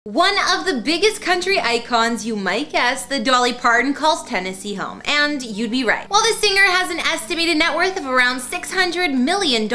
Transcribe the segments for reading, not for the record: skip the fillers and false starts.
One of the biggest country icons, you might guess, the Dolly Parton calls Tennessee home, and you'd be right. While the singer has an estimated net worth of around $600 million,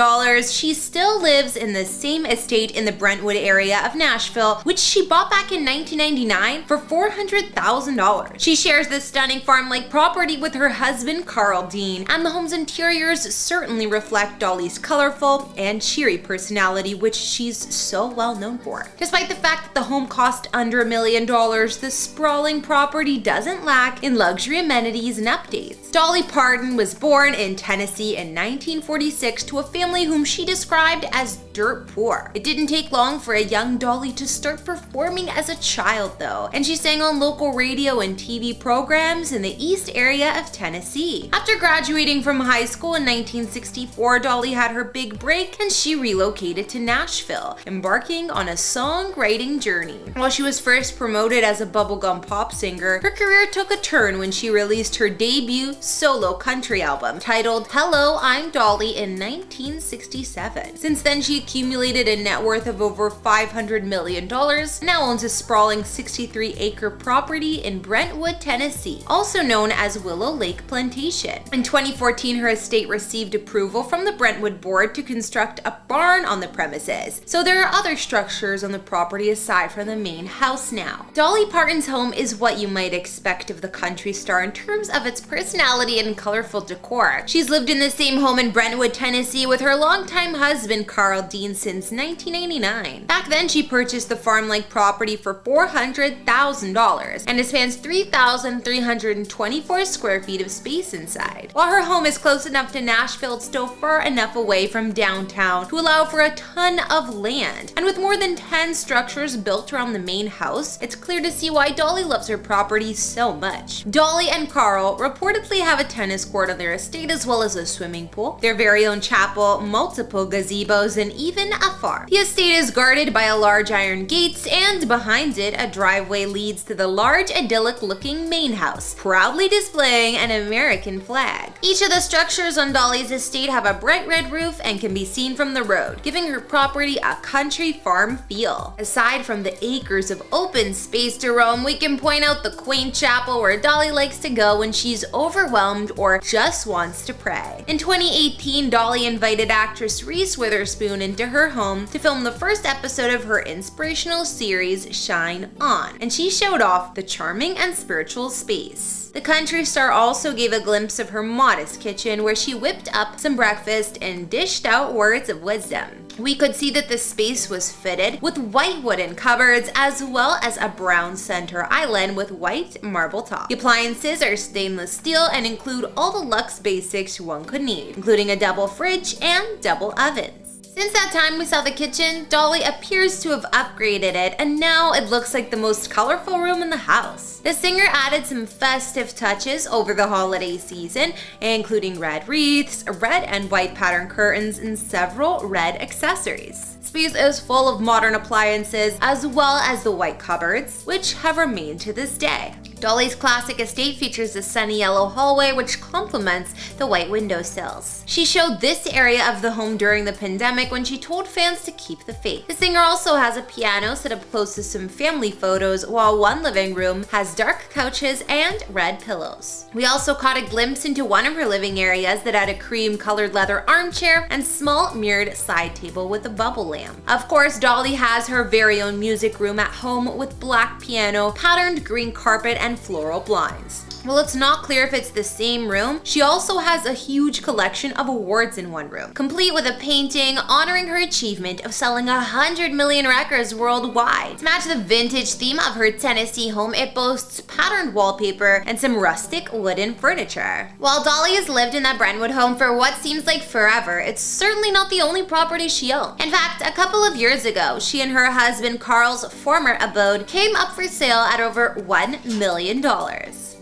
she still lives in the same estate in the Brentwood area of Nashville, which she bought back in 1999 for $400,000. She shares this stunning farm-like property with her husband, Carl Dean, and the home's interiors certainly reflect Dolly's colorful and cheery personality, which she's so well known for. Despite the fact that the home cost under $1 million, the sprawling property doesn't lack in luxury amenities and updates. Dolly Parton was born in Tennessee in 1946 to a family whom she described as dirt poor. It didn't take long for a young Dolly to start performing as a child though, and she sang on local radio and TV programs in the east area of Tennessee. After graduating from high school in 1964, Dolly had her big break and she relocated to Nashville, embarking on a songwriting journey. While she was first promoted as a bubblegum pop singer, her career took a turn when she released her debut solo country album titled Hello, I'm Dolly in 1967. Since then, she accumulated a net worth of over $500 million, now owns a sprawling 63-acre property in Brentwood, Tennessee, also known as Willow Lake Plantation. In 2014, her estate received approval from the Brentwood board to construct a barn on the premises, so there are other structures on the property aside from the main house now. Dolly Parton's home is what you might expect of the country star in terms of its personality and colorful decor. She's lived in the same home in Brentwood, Tennessee with her longtime husband Carl Dean since 1989. Back then, she purchased the farm-like property for $400,000, and it spans 3,324 square feet of space inside. While her home is close enough to Nashville, it's still far enough away from downtown to allow for a ton of land. And with more than 10 structures built around the main house, it's clear to see why Dolly loves her property so much. Dolly and Carl reportedly have a tennis court on their estate as well as a swimming pool, their very own chapel, multiple gazebos, and even a farm. The estate is guarded by a large iron gate, and behind it, a driveway leads to the large, idyllic-looking main house, proudly displaying an American flag. Each of the structures on Dolly's estate have a bright red roof and can be seen from the road, giving her property a country farm feel. Aside from the acres of open space to roam, we can point out the quaint chapel where Dolly likes to go when she's overwhelmed or just wants to pray. In 2018, Dolly invited actress Reese Witherspoon into her home to film the first episode of her inspirational series, Shine On, and she showed off the charming and spiritual space. The country star also gave a glimpse of her modest kitchen where she whipped up some breakfast and dished out words of wisdom. We could see that the space was fitted with white wooden cupboards as well as a brown center island with white marble top. The appliances are stainless steel and include all the luxe basics one could need, including a double fridge and double ovens. Since that time we saw the kitchen, Dolly appears to have upgraded it, and now it looks like the most colorful room in the house. The singer added some festive touches over the holiday season, including red wreaths, red and white pattern curtains, and several red accessories. Space is full of modern appliances as well as the white cupboards, which have remained to this day. Dolly's classic estate features a sunny yellow hallway which complements the white windowsills. She showed this area of the home during the pandemic when she told fans to keep the faith. The singer also has a piano set up close to some family photos, while one living room has dark couches and red pillows. We also caught a glimpse into one of her living areas that had a cream-colored leather armchair and small mirrored side table with a bubble lamp. Of course, Dolly has her very own music room at home with black piano, patterned green carpet, and floral blinds. While it's not clear if it's the same room, she also has a huge collection of awards in one room, complete with a painting honoring her achievement of selling 100 million records worldwide. To match the vintage theme of her Tennessee home, it boasts patterned wallpaper and some rustic wooden furniture. While Dolly has lived in that Brentwood home for what seems like forever, it's certainly not the only property she owns. In fact, a couple of years ago, she and her husband Carl's former abode came up for sale at over $1 million.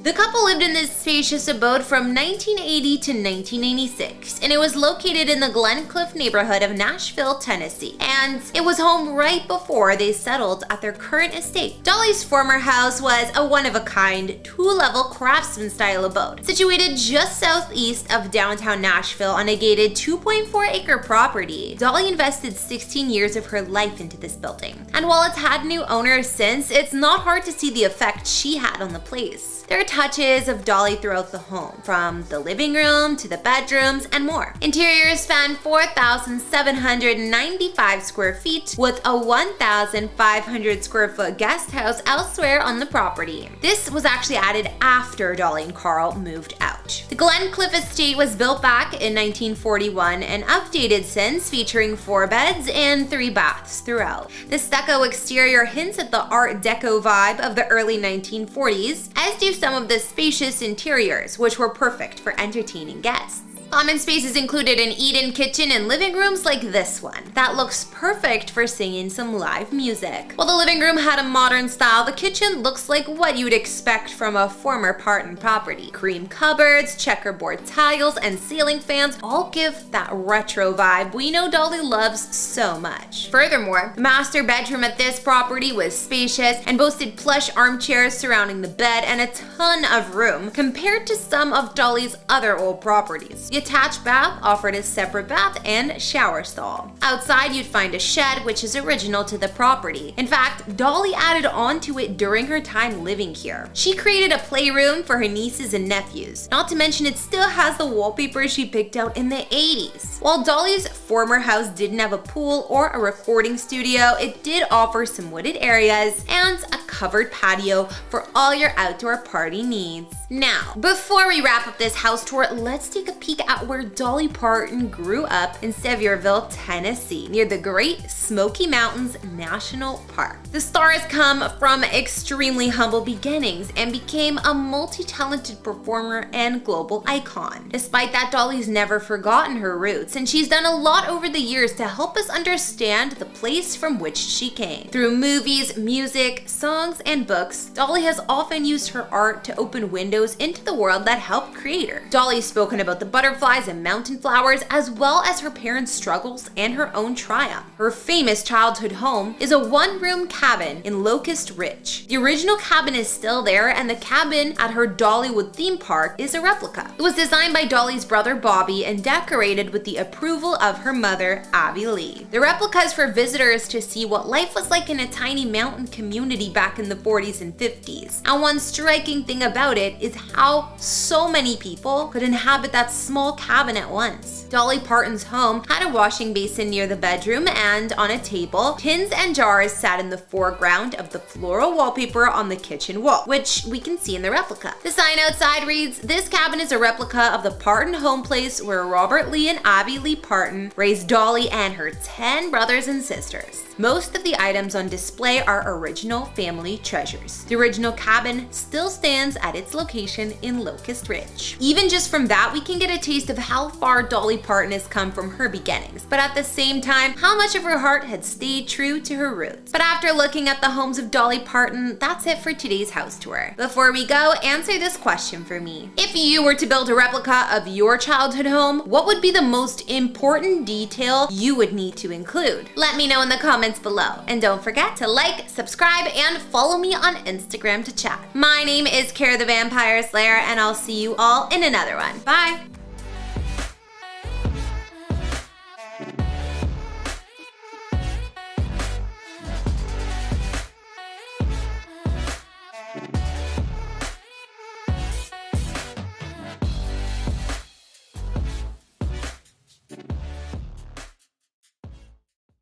The couple lived in this spacious abode from 1980 to 1996, and it was located in the Glencliff neighborhood of Nashville, Tennessee, and it was home right before they settled at their current estate. Dolly's former house was a one-of-a-kind, two-level craftsman-style abode, situated just southeast of downtown Nashville on a gated 2.4-acre property. Dolly invested 16 years of her life into this building, and while it's had new owners since, it's not hard to see the effect she had on the place. There are touches of Dolly throughout the home, from the living room to the bedrooms and more. Interiors span 4,795 square feet with a 1,500 square foot guest house elsewhere on the property. This was actually added after Dolly and Carl moved out. The Glencliff estate was built back in 1941 and updated since, featuring 4 beds and 3 baths throughout. The stucco exterior hints at the Art Deco vibe of the early 1940s, as do some of the spacious interiors, which were perfect for entertaining guests. Common spaces included an eat-in kitchen and living rooms like this one that looks perfect for singing some live music. While the living room had a modern style, the kitchen looks like what you would expect from a former Parton property. Cream cupboards, checkerboard tiles, and ceiling fans all give that retro vibe we know Dolly loves so much. Furthermore, the master bedroom at this property was spacious and boasted plush armchairs surrounding the bed and a ton of room compared to some of Dolly's other old properties. The attached bath offered a separate bath and shower stall. Outside, you'd find a shed, which is original to the property. In fact, Dolly added on to it during her time living here. She created a playroom for her nieces and nephews. Not to mention, it still has the wallpaper she picked out in the 80s. While Dolly's former house didn't have a pool or a recording studio, it did offer some wooded areas and a covered patio for all your outdoor party needs. Now, before we wrap up this house tour, let's take a peek at where Dolly Parton grew up in Sevierville, Tennessee, near the Great Smoky Mountains National Park. The star has come from extremely humble beginnings and became a multi-talented performer and global icon. Despite that, Dolly's never forgotten her roots, and she's done a lot over the years to help us understand the place from which she came. Through movies, music, songs, and books, Dolly has often used her art to open windows into the world that helped create her. Dolly's spoken about the butterflies and mountain flowers, as well as her parents' struggles and her own triumph. Her famous childhood home is a one-room cabin in Locust Ridge. The original cabin is still there, and the cabin at her Dollywood theme park is a replica. It was designed by Dolly's brother Bobby and decorated with the approval of her mother, Abby Lee. The replica is for visitors to see what life was like in a tiny mountain community back in the 40s and 50s. And one striking thing about it is how so many people could inhabit that small cabin at once. Dolly Parton's home had a washing basin near the bedroom, and on a table, tins and jars sat in the foreground of the floral wallpaper on the kitchen wall, which we can see in the replica. The sign outside reads, "This cabin is a replica of the Parton home place where Robert Lee and Abby Lee Parton raised Dolly and her 10 brothers and sisters." Most of the items on display are original family treasures. The original cabin still stands at its location in Locust Ridge. Even just from that, we can get a taste of how far Dolly Parton has come from her beginnings, but at the same time, how much of her heart had stayed true to her roots. But after looking at the homes of Dolly Parton, that's it for today's house tour. Before we go, answer this question for me. If you were to build a replica of your childhood home, what would be the most important detail you would need to include? Let me know in the comments below. And don't forget to like, subscribe, and follow me on Instagram to chat. My name is Kara the Vampire Slayer, and I'll see you all in another one. Bye!